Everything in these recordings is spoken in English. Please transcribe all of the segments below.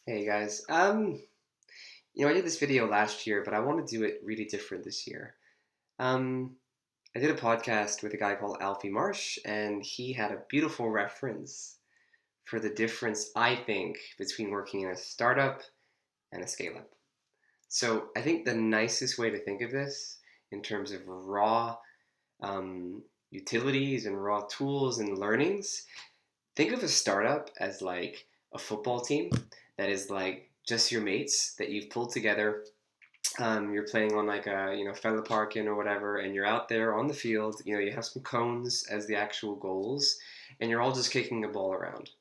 Hey guys. I did this video last year, but I want to do it really different this year. Um, I did a podcast with a guy called Alfie Marsh, and he had a beautiful reference for the difference, I think, between working in a startup and a scale up. So I think the nicest way to think of this in terms of raw utilities and raw tools and learnings, think of a startup as like a football team that is like just your mates that you've pulled together. You're playing on like a Fenway Park or whatever, and you're out there on the field. You have some cones as the actual goals, and you're all just kicking a ball around.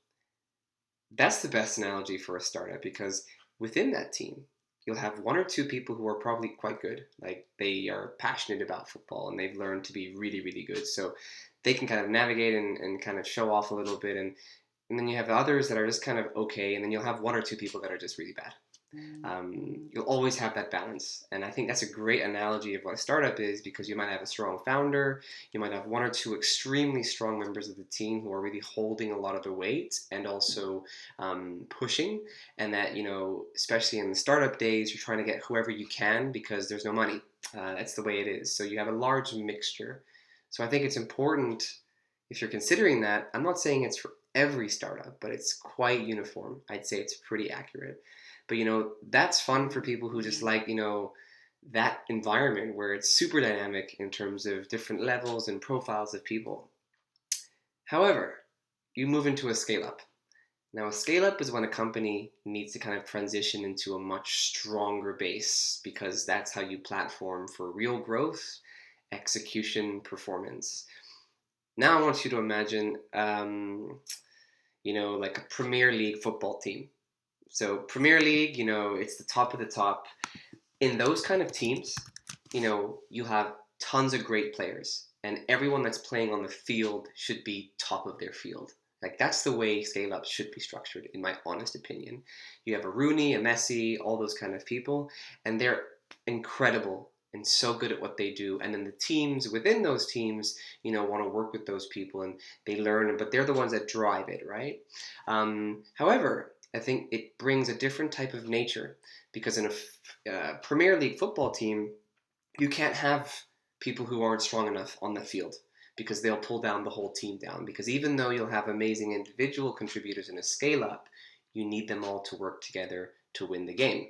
That's the best analogy for a startup because within that team, you'll have one or two people who are probably quite good. Like they are passionate about football and they've learned to be really, really good. So they can kind of navigate and kind of show off a little bit. And then you have others that are just kind of okay. And then you'll have one or two people that are just really bad. You'll always have that balance. And I think that's a great analogy of what a startup is because you might have a strong founder, you might have one or two extremely strong members of the team who are really holding a lot of the weight and also pushing. And that, especially in the startup days, you're trying to get whoever you can because there's no money. That's the way it is. So you have a large mixture. So I think it's important if you're considering that. I'm not saying it's for every startup, but it's quite uniform. I'd say it's pretty accurate. But that's fun for people who just like, that environment where it's super dynamic in terms of different levels and profiles of people. However, you move into a scale up. Now, a scale up is when a company needs to kind of transition into a much stronger base because that's how you platform for real growth, execution, performance. Now, I want you to imagine, like a Premier League football team. So Premier League, it's the top of the top. In those kind of teams, you have tons of great players, and everyone that's playing on the field should be top of their field. Like that's the way scale ups should be structured, in my honest opinion. You have a Rooney, a Messi, all those kind of people, and they're incredible and so good at what they do. And then the teams within those teams, want to work with those people and they learn, but they're the ones that drive it, right? However, I think it brings a different type of nature because in a Premier League football team, you can't have people who aren't strong enough on the field because they'll pull down the whole team down. Because even though you'll have amazing individual contributors in a scale up, you need them all to work together to win the game.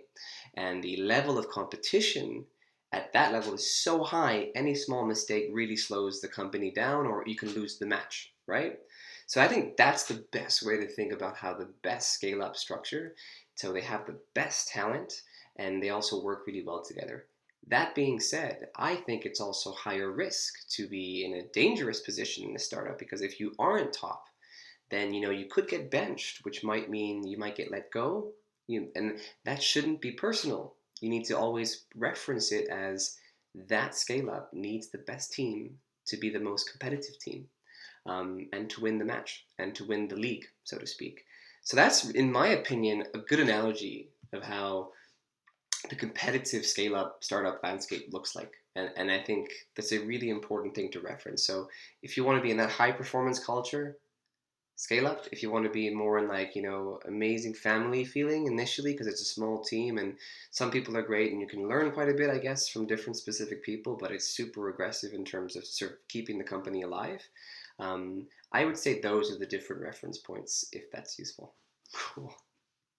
And the level of competition at that level is so high, any small mistake really slows the company down, or you can lose the match, right? So I think that's the best way to think about how the best scale up structure. So they have the best talent and they also work really well together. That being said, I think it's also higher risk to be in a dangerous position in a startup because if you aren't top, then you could get benched, which might mean you might get let go. And that shouldn't be personal. You need to always reference it as that scale up needs the best team to be the most competitive team and to win the match and to win the league, so to speak. So that's, in my opinion, a good analogy of how the competitive scale up startup landscape looks like. And I think that's a really important thing to reference. So if you want to be in that high performance culture, scale up. If you want to be more in like, amazing family feeling initially because it's a small team and some people are great and you can learn quite a bit, I guess, from different specific people, but it's super aggressive in terms of sort of keeping the company alive. I would say those are the different reference points if that's useful. Cool.